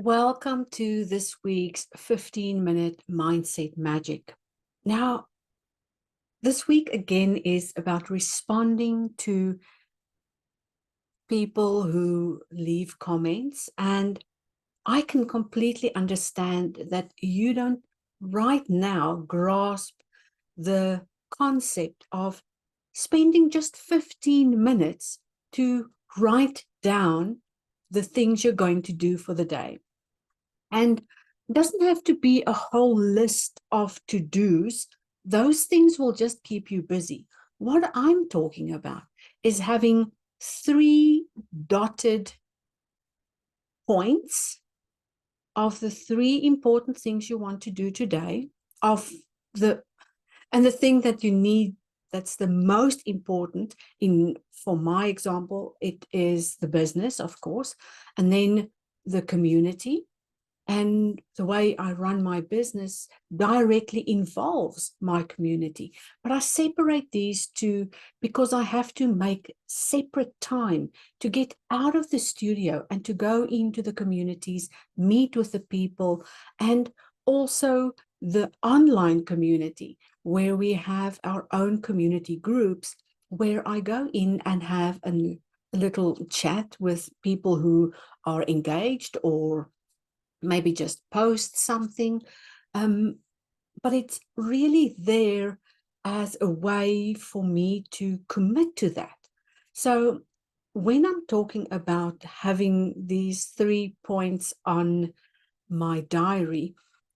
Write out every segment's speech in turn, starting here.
Welcome to this week's 15-minute mindset magic. Now, this week again is about responding to people who leave comments, and I can completely understand that you don't right now grasp the concept of spending just 15 minutes to write down the things you're going to do for the day. And it doesn't have to be a whole list of to-dos. Those things will just keep you busy. What I'm talking about is having 3 dotted points of the 3 important things you want to do today, the thing that you need that's the most important for my example, it is the business, of course, and then the community. And the way I run my business directly involves my community. But I separate these two because I have to make separate time to get out of the studio and to go into the communities, meet with the people, and also the online community where we have our own community groups where I go in and have a little chat with people who are engaged or maybe just post something, but it's really there as a way for me to commit to that. So when I'm talking about having these 3 points on my diary,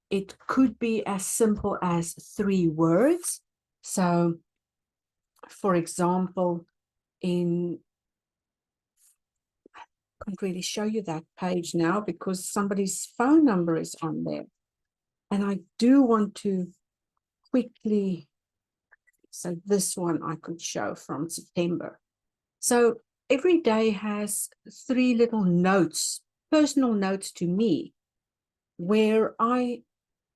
it could be as simple as 3 words. So for example, can't really show you that page now because somebody's phone number is on there. And I do want to quickly, so this one I could show from September. So every day has 3 little notes, personal notes to me, where I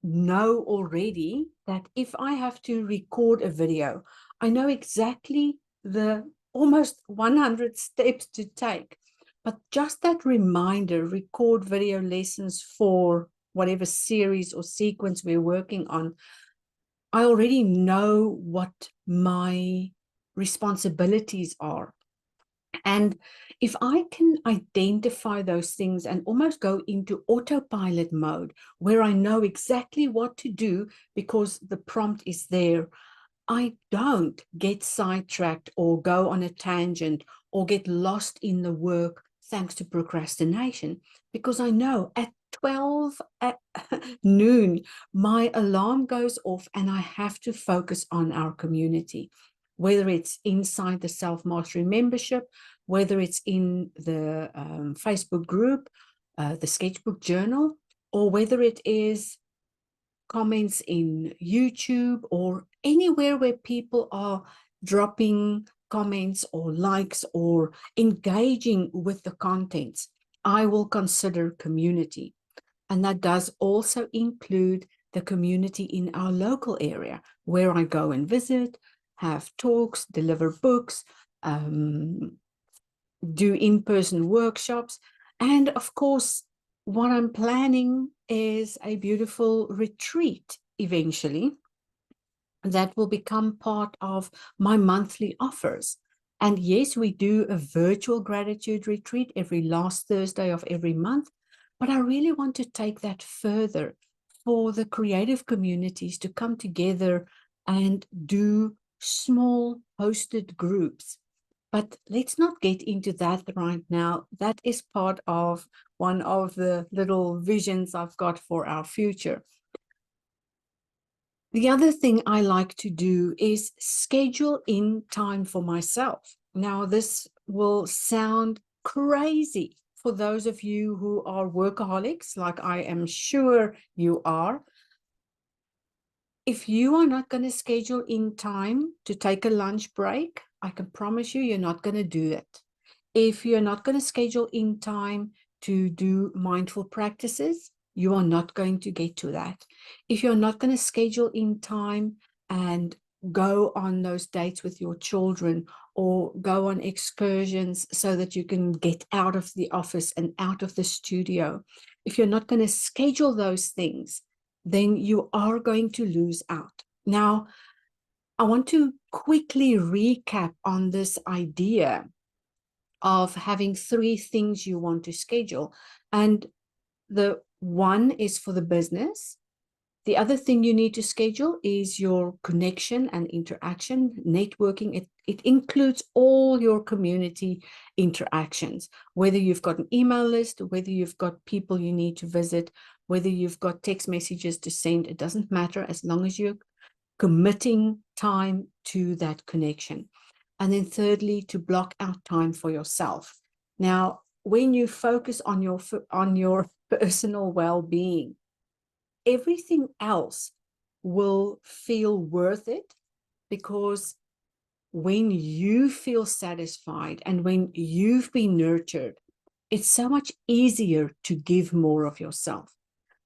know already that if I have to record a video, I know exactly the almost 100 steps to take. But just that reminder, record video lessons for whatever series or sequence we're working on, I already know what my responsibilities are. And if I can identify those things and almost go into autopilot mode where I know exactly what to do because the prompt is there, I don't get sidetracked or go on a tangent or get lost in the work thanks to procrastination, because I know at 12 at noon, my alarm goes off and I have to focus on our community, whether it's inside the Self-Mastery membership, whether it's in the Facebook group, the sketchbook journal, or whether it is comments in YouTube or anywhere where people are dropping comments or likes or engaging with the contents, I will consider community. And that does also include the community in our local area where I go and visit, have talks, deliver books, do in-person workshops. And of course, what I'm planning is a beautiful retreat eventually that will become part of my monthly offers. And yes, we do a virtual gratitude retreat every last Thursday of every month, but I really want to take that further for the creative communities to come together and do small hosted groups. But let's not get into that right now. That is part of one of the little visions I've got for our future. The other thing I like to do is schedule in time for myself. Now, this will sound crazy for those of you who are workaholics, like I am sure you are. If you are not going to schedule in time to take a lunch break, I can promise you, you're not going to do it. If you're not going to schedule in time to do mindful practices, you are not going to get to that. If you're not going to schedule in time and go on those dates with your children or go on excursions so that you can get out of the office and out of the studio, if you're not going to schedule those things, then you are going to lose out. Now, I want to quickly recap on this idea of having 3 things you want to schedule. And the one is for the business. The other thing you need to schedule is your connection and interaction, networking. It includes all your community interactions, whether you've got an email list, whether you've got people you need to visit, whether you've got text messages to send. It doesn't matter as long as you're committing time to that connection. And then thirdly, to block out time for yourself. Now, when you focus on your personal well-being, everything else will feel worth it, because when you feel satisfied and when you've been nurtured, it's so much easier to give more of yourself.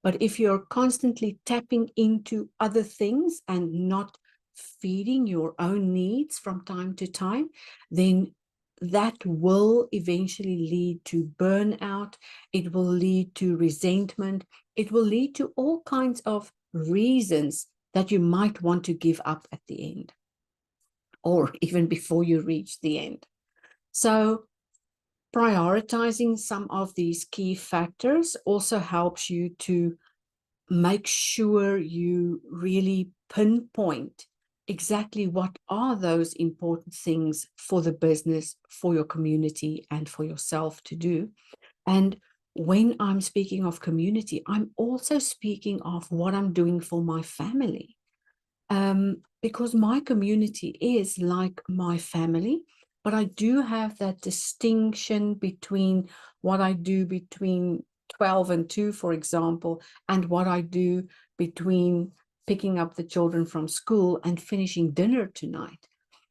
But if you're constantly tapping into other things and not feeding your own needs from time to time, then that will eventually lead to burnout. It will lead to resentment. It will lead to all kinds of reasons that you might want to give up at the end, or even before you reach the end. So prioritizing some of these key factors also helps you to make sure you really pinpoint exactly what are those important things for the business, for your community, and for yourself to do. And when I'm speaking of community, I'm also speaking of what I'm doing for my family. Because my community is like my family, but I do have that distinction between what I do between 12 and 2, for example, and what I do between picking up the children from school and finishing dinner tonight.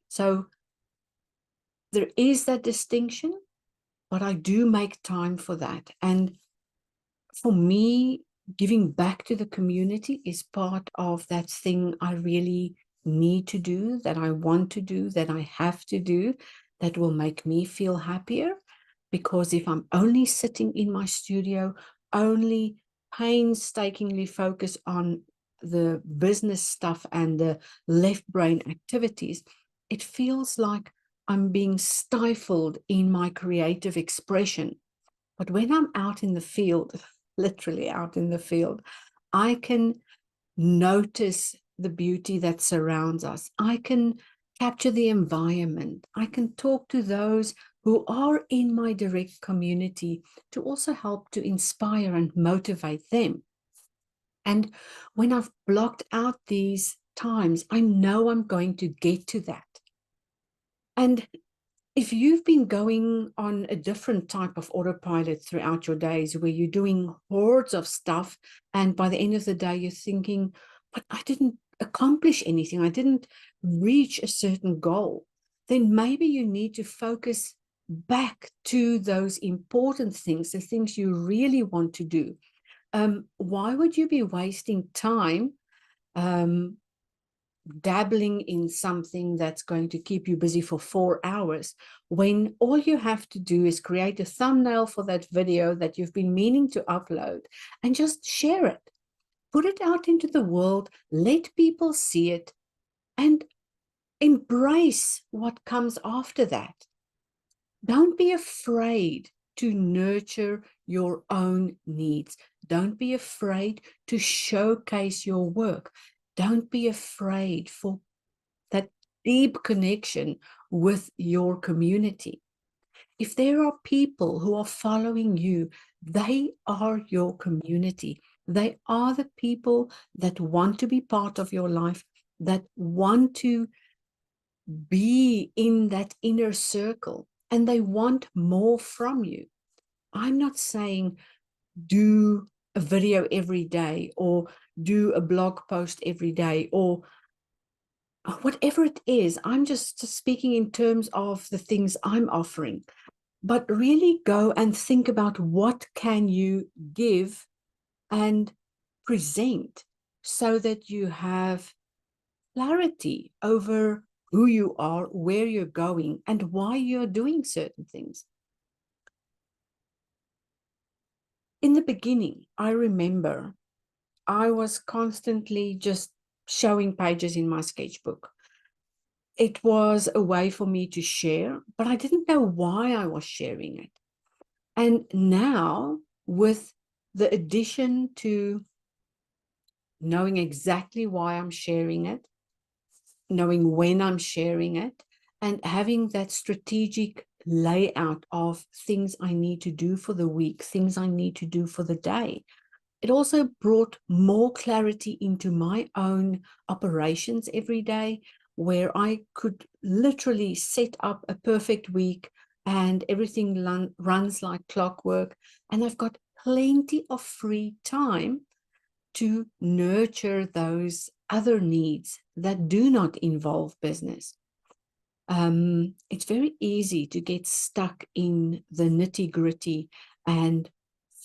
So there is that distinction, but I do make time for that. And for me, giving back to the community is part of that thing I really need to do, that I want to do, that I have to do, that will make me feel happier. Because if I'm only sitting in my studio, only painstakingly focused on the business stuff and the left brain activities, it feels like I'm being stifled in my creative expression. But when I'm out in the field, literally out in the field, I can notice the beauty that surrounds us. I can capture the environment. I can talk to those who are in my direct community to also help to inspire and motivate them. And when I've blocked out these times, I know I'm going to get to that. And if you've been going on a different type of autopilot throughout your days, where you're doing hordes of stuff, and by the end of the day, you're thinking, but I didn't accomplish anything, I didn't reach a certain goal, then maybe you need to focus back to those important things, the things you really want to do. Why would you be wasting time dabbling in something that's going to keep you busy for 4 hours, when all you have to do is create a thumbnail for that video that you've been meaning to upload and just share it, put it out into the world, let people see it, and embrace what comes after that. Don't be afraid to nurture your own needs. Don't be afraid to showcase your work. Don't be afraid for that deep connection with your community. If there are people who are following you, they are your community. They are the people that want to be part of your life, that want to be in that inner circle, and they want more from you. I'm not saying do a video every day or do a blog post every day or whatever it is. I'm just speaking in terms of the things I'm offering. But really go and think about what can you give and present so that you have clarity over who you are, where you're going, and why you're doing certain things. In the beginning, I remember I was constantly just showing pages in my sketchbook. It was a way for me to share, but I didn't know why I was sharing it. And now, with the addition to knowing exactly why I'm sharing it, knowing when I'm sharing it, and having that strategic layout of things I need to do for the week, things I need to do for the day, it also brought more clarity into my own operations every day, where I could literally set up a perfect week and everything runs like clockwork. And I've got plenty of free time to nurture those other needs that do not involve business. It's very easy to get stuck in the nitty-gritty and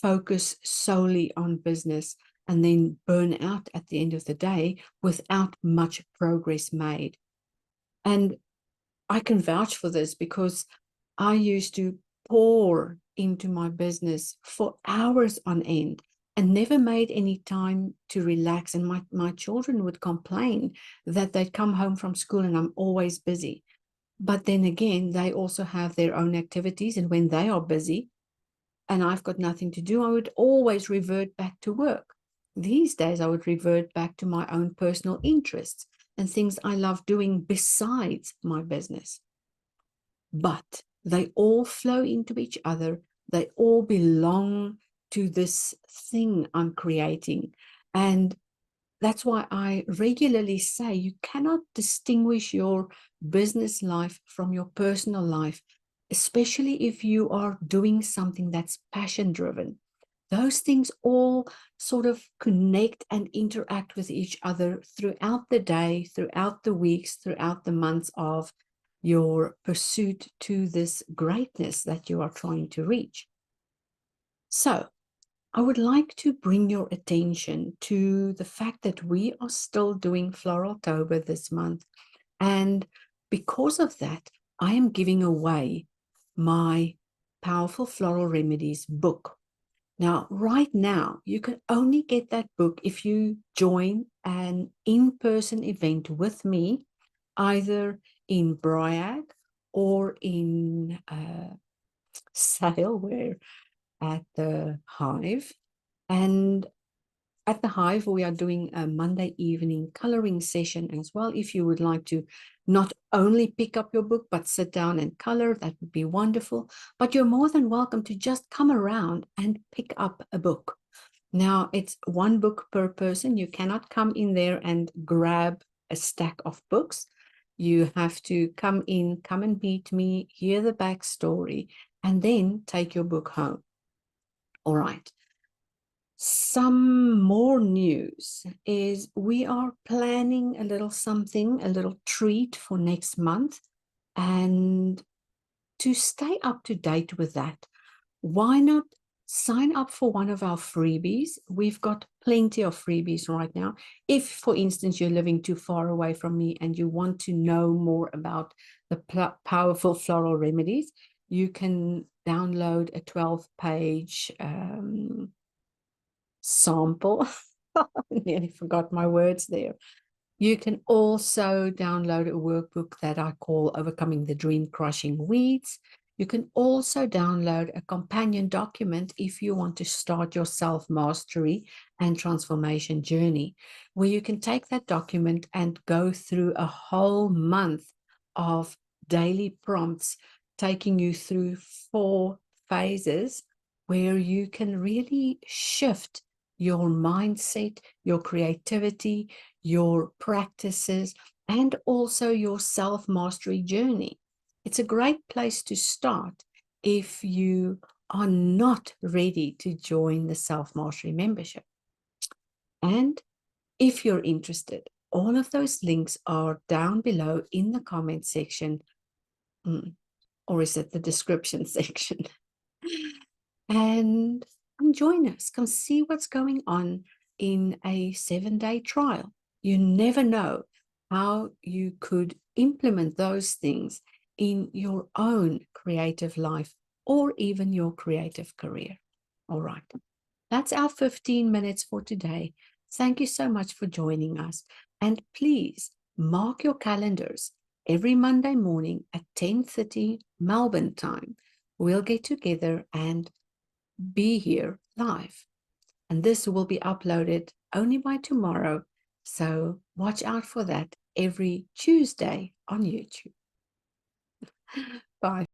focus solely on business and then burn out at the end of the day without much progress made. And I can vouch for this because I used to pour into my business for hours on end and never made any time to relax. And my children would complain that they'd come home from school and I'm always busy. But then again, they also have their own activities. And when they are busy and I've got nothing to do, I would always revert back to work. These days, I would revert back to my own personal interests and things I love doing besides my business. But they all flow into each other. They all belong to this thing I'm creating. And that's why I regularly say you cannot distinguish your business life from your personal life, especially if you are doing something that's passion driven. Those things all sort of connect and interact with each other throughout the day, throughout the weeks, throughout the months of your pursuit to this greatness that you are trying to reach. So, I would like to bring your attention to the fact that we are still doing Floraltober this month. And because of that, I am giving away my Powerful Floral Remedies book. Now, right now, you can only get that book if you join an in-person event with me, either in Bryac or in Sale, where at the Hive. And at the Hive, we are doing a Monday evening coloring session as well. If you would like to not only pick up your book, but sit down and color, that would be wonderful. But you're more than welcome to just come around and pick up a book. Now, it's one book per person. You cannot come in there and grab a stack of books. You have to come in, come and meet me, hear the backstory, and then take your book home. All right. Some more news is we are planning a little something, a little treat for next month. And to stay up to date with that, why not sign up for one of our freebies? We've got plenty of freebies right now. If, for instance, you're living too far away from me and you want to know more about the powerful floral remedies, you can download a 12-page sample. I nearly forgot my words there. You can also download a workbook that I call Overcoming the Dream Crushing Weeds. You can also download a companion document if you want to start your self-mastery and transformation journey, where you can take that document and go through a whole month of daily prompts, taking you through 4 phases where you can really shift your mindset, your creativity, your practices, and also your self-mastery journey. It's a great place to start if you are not ready to join the self-mastery membership. And if you're interested, all of those links are down below in the comment section, or is it the description section? And come join us, come see what's going on in a 7-day trial. You never know how you could implement those things in your own creative life or even your creative career. All right. That's our 15 minutes for today. Thank you so much for joining us. And please mark your calendars. Every Monday morning at 10:30 Melbourne time, we'll get together and be here live. And this will be uploaded only by tomorrow. So watch out for that every Tuesday on YouTube. Bye.